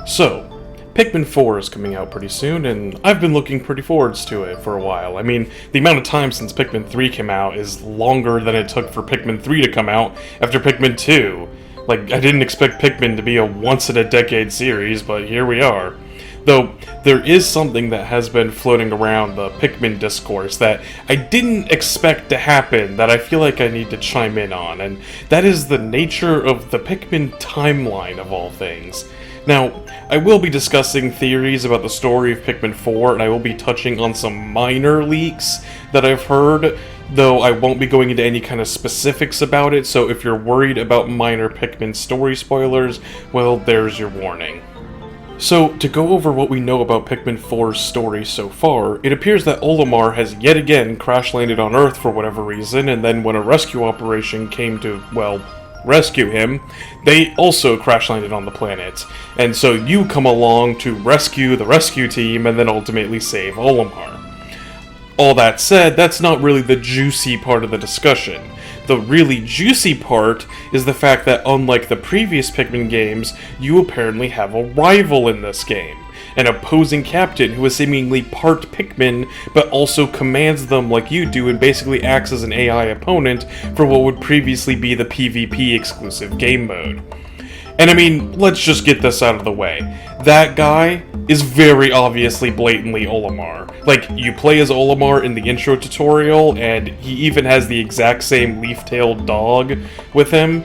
So, Pikmin 4 is coming out pretty soon, and I've been looking pretty forwards to it for a while. I mean, the amount of time since Pikmin 3 came out is longer than it took for Pikmin 3 to come out after Pikmin 2. Like, I didn't expect Pikmin to be a once-in-a-decade series, but here we are. Though, there is something that has been floating around the Pikmin discourse that I didn't expect to happen that I feel like I need to chime in on, and that is the nature of the Pikmin timeline of all things. Now, I will be discussing theories about the story of Pikmin 4, and I will be touching on some minor leaks that I've heard, though I won't be going into any kind of specifics about it, so if you're worried about minor Pikmin story spoilers, well, there's your warning. So, to go over what we know about Pikmin 4's story so far, it appears that Olimar has yet again crash-landed on Earth for whatever reason, and then when a rescue operation came to, well, rescue him, they also crash-landed on the planet. And so you come along to rescue the rescue team and then ultimately save Olimar. All that said, that's not really the juicy part of the discussion. The really juicy part is the fact that unlike the previous Pikmin games, you apparently have a rival in this game. An opposing captain who is seemingly part Pikmin, but also commands them like you do and basically acts as an AI opponent for what would previously be the PvP exclusive game mode. And I mean, let's just get this out of the way. That guy is very obviously blatantly Olimar. Like, you play as Olimar in the intro tutorial, and he even has the exact same leaf-tailed dog with him.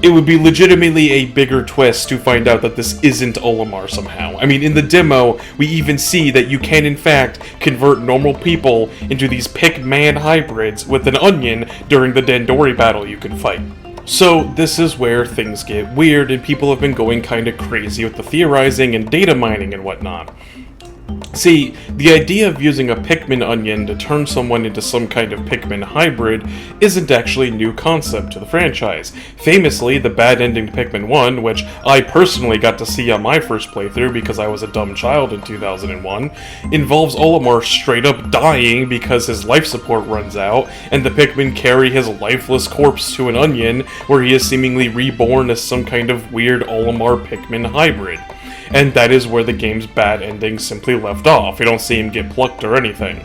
It would be legitimately a bigger twist to find out that this isn't Olimar somehow. I mean, in the demo, we even see that you can in fact convert normal people into these Pikmin hybrids with an onion during the Dandori battle you can fight. So, this is where things get weird, and people have been going kinda crazy with the theorizing and data mining and whatnot. See, the idea of using a Pikmin onion to turn someone into some kind of Pikmin hybrid isn't actually a new concept to the franchise. Famously, the bad ending to Pikmin 1, which I personally got to see on my first playthrough because I was a dumb child in 2001, involves Olimar straight up dying because his life support runs out, and the Pikmin carry his lifeless corpse to an onion where he is seemingly reborn as some kind of weird Olimar Pikmin hybrid. And that is where the game's bad ending simply left off. You don't see him get plucked or anything.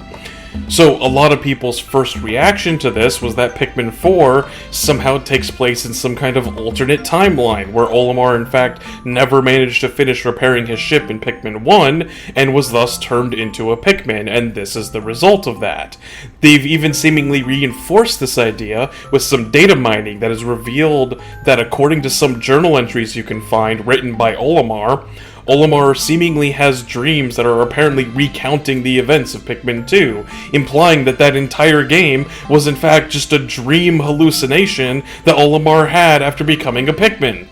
So, a lot of people's first reaction to this was that Pikmin 4 somehow takes place in some kind of alternate timeline, where Olimar in fact never managed to finish repairing his ship in Pikmin 1, and was thus turned into a Pikmin, and this is the result of that. They've even seemingly reinforced this idea with some data mining that has revealed that according to some journal entries you can find written by Olimar seemingly has dreams that are apparently recounting the events of Pikmin 2, implying that that entire game was in fact just a dream hallucination that Olimar had after becoming a Pikmin.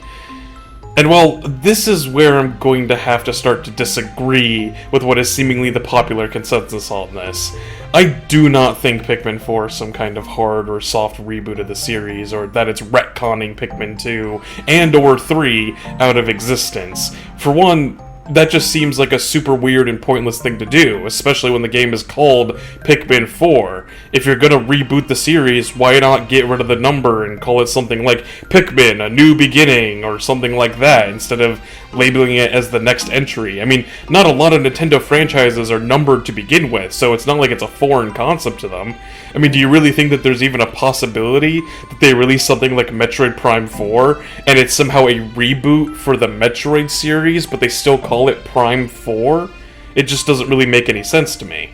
And well, this is where I'm going to have to start to disagree with what is seemingly the popular consensus on this. I do not think Pikmin 4 is some kind of hard or soft reboot of the series, or that it's retconning Pikmin 2 and or 3 out of existence. For one, that just seems like a super weird and pointless thing to do, especially when the game is called Pikmin 4. If you're gonna reboot the series, why not get rid of the number and call it something like Pikmin, A New Beginning, or something like that, instead of labeling it as the next entry. I mean, not a lot of Nintendo franchises are numbered to begin with, so it's not like it's a foreign concept to them. I mean, do you really think that there's even a possibility that they release something like Metroid Prime 4, and it's somehow a reboot for the Metroid series, but they still call it Prime 4? It just doesn't really make any sense to me.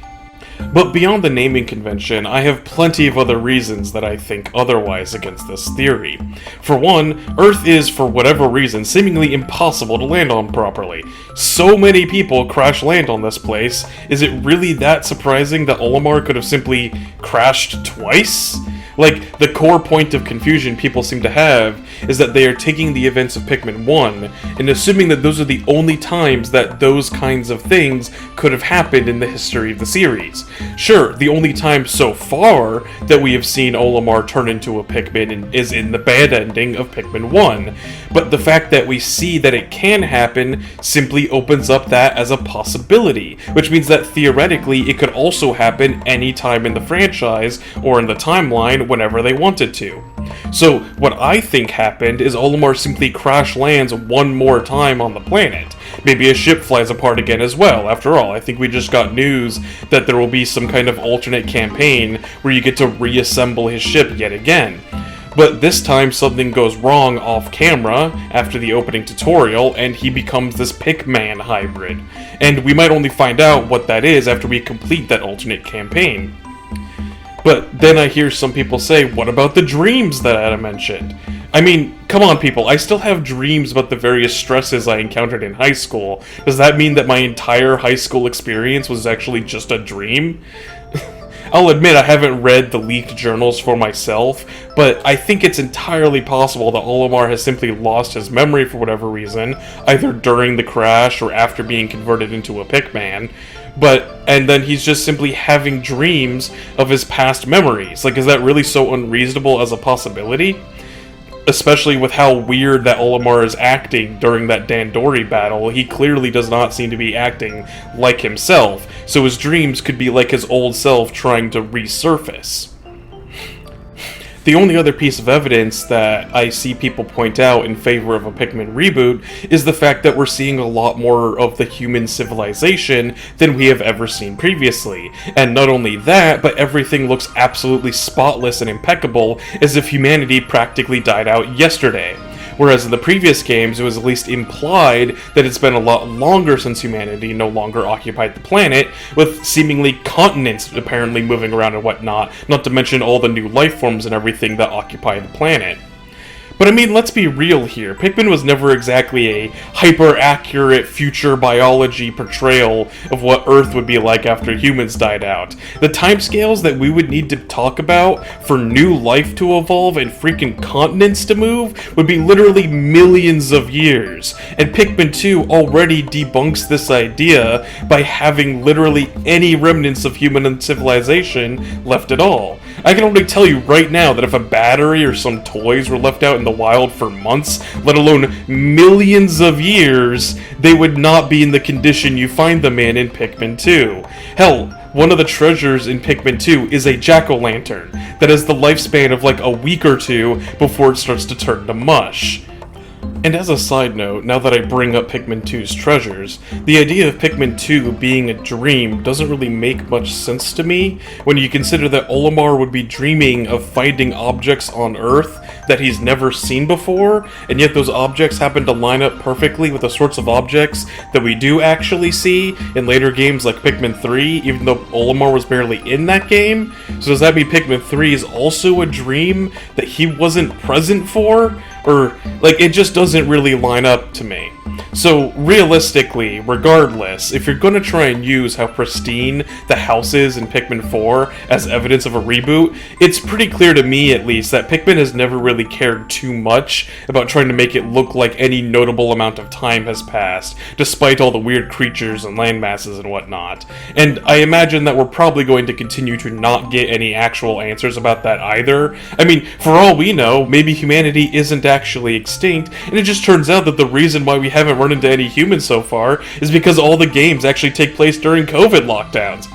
But beyond the naming convention, I have plenty of other reasons that I think otherwise against this theory. For one, Earth is, for whatever reason, seemingly impossible to land on properly. So many people crash land on this place, is it really that surprising that Olimar could have simply crashed twice? Like, the core point of confusion people seem to have is that they are taking the events of Pikmin 1 and assuming that those are the only times that those kinds of things could have happened in the history of the series. Sure, the only time so far that we have seen Olimar turn into a Pikmin is in the bad ending of Pikmin 1, but the fact that we see that it can happen simply opens up that as a possibility, which means that theoretically it could also happen any time in the franchise or in the timeline timeline whenever they wanted to. So what I think happened is Olimar simply crash lands one more time on the planet. Maybe a ship flies apart again as well. After all, I think we just got news that there will be some kind of alternate campaign where you get to reassemble his ship yet again. But this time something goes wrong off camera after the opening tutorial and he becomes this Pikmin hybrid. And we might only find out what that is after we complete that alternate campaign. But then I hear some people say, what about the dreams that Adam mentioned? I mean, come on people, I still have dreams about the various stresses I encountered in high school. Does that mean that my entire high school experience was actually just a dream? I'll admit I haven't read the leaked journals for myself, but I think it's entirely possible that Olimar has simply lost his memory for whatever reason, either during the crash or after being converted into a Pikmin, and then he's just simply having dreams of his past memories. Like, is that really so unreasonable as a possibility? Especially with how weird that Olimar is acting during that Dandori battle. He clearly does not seem to be acting like himself, so his dreams could be like his old self trying to resurface. The only other piece of evidence that I see people point out in favor of a Pikmin reboot is the fact that we're seeing a lot more of the human civilization than we have ever seen previously. And not only that, but everything looks absolutely spotless and impeccable, as if humanity practically died out yesterday. Whereas in the previous games, it was at least implied that it's been a lot longer since humanity no longer occupied the planet, with seemingly continents apparently moving around and whatnot, not to mention all the new life forms and everything that occupy the planet. But I mean, let's be real here. Pikmin was never exactly a hyper-accurate future biology portrayal of what Earth would be like after humans died out. The timescales that we would need to talk about for new life to evolve and freaking continents to move would be literally millions of years. And Pikmin 2 already debunks this idea by having literally any remnants of human civilization left at all. I can only tell you right now that if a battery or some toys were left out in the wild for months, let alone millions of years, they would not be in the condition you find them in Pikmin 2. Hell, one of the treasures in Pikmin 2 is a jack-o'-lantern that has the lifespan of like a week or two before it starts to turn to mush. And as a side note, now that I bring up Pikmin 2's treasures, the idea of Pikmin 2 being a dream doesn't really make much sense to me when you consider that Olimar would be dreaming of finding objects on Earth that he's never seen before, and yet those objects happen to line up perfectly with the sorts of objects that we do actually see in later games like Pikmin 3, even though Olimar was barely in that game. So does that mean Pikmin 3 is also a dream that he wasn't present for? Or, like, it just doesn't really line up to me. So, realistically, regardless, if you're gonna try and use how pristine the house is in Pikmin 4 as evidence of a reboot, it's pretty clear to me, at least, that Pikmin has never really cared too much about trying to make it look like any notable amount of time has passed, despite all the weird creatures and landmasses and whatnot. And I imagine that we're probably going to continue to not get any actual answers about that either. I mean, for all we know, maybe humanity isn't actually extinct, and it just turns out that the reason why we haven't run into any humans so far is because all the games actually take place during COVID lockdowns.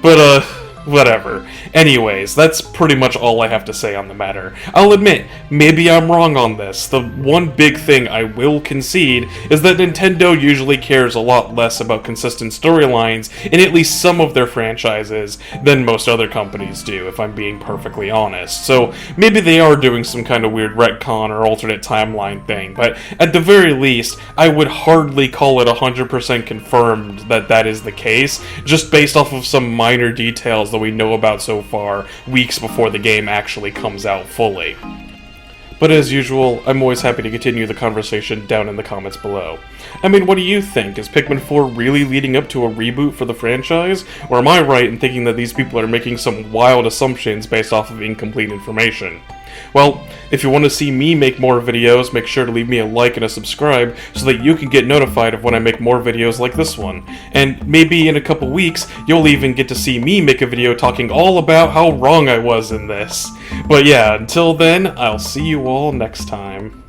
But, whatever. Anyways, that's pretty much all I have to say on the matter. I'll admit, maybe I'm wrong on this. The one big thing I will concede is that Nintendo usually cares a lot less about consistent storylines in at least some of their franchises than most other companies do, if I'm being perfectly honest. So maybe they are doing some kind of weird retcon or alternate timeline thing, but at the very least, I would hardly call it 100% confirmed that that is the case, just based off of some minor details that we know about so far, weeks before the game actually comes out fully. But as usual, I'm always happy to continue the conversation down in the comments below. I mean, what do you think? Is Pikmin 4 really leading up to a reboot for the franchise? Or am I right in thinking that these people are making some wild assumptions based off of incomplete information? Well, if you want to see me make more videos, make sure to leave me a like and a subscribe so that you can get notified of when I make more videos like this one. And maybe in a couple weeks, you'll even get to see me make a video talking all about how wrong I was in this. But yeah, until then, I'll see you all next time.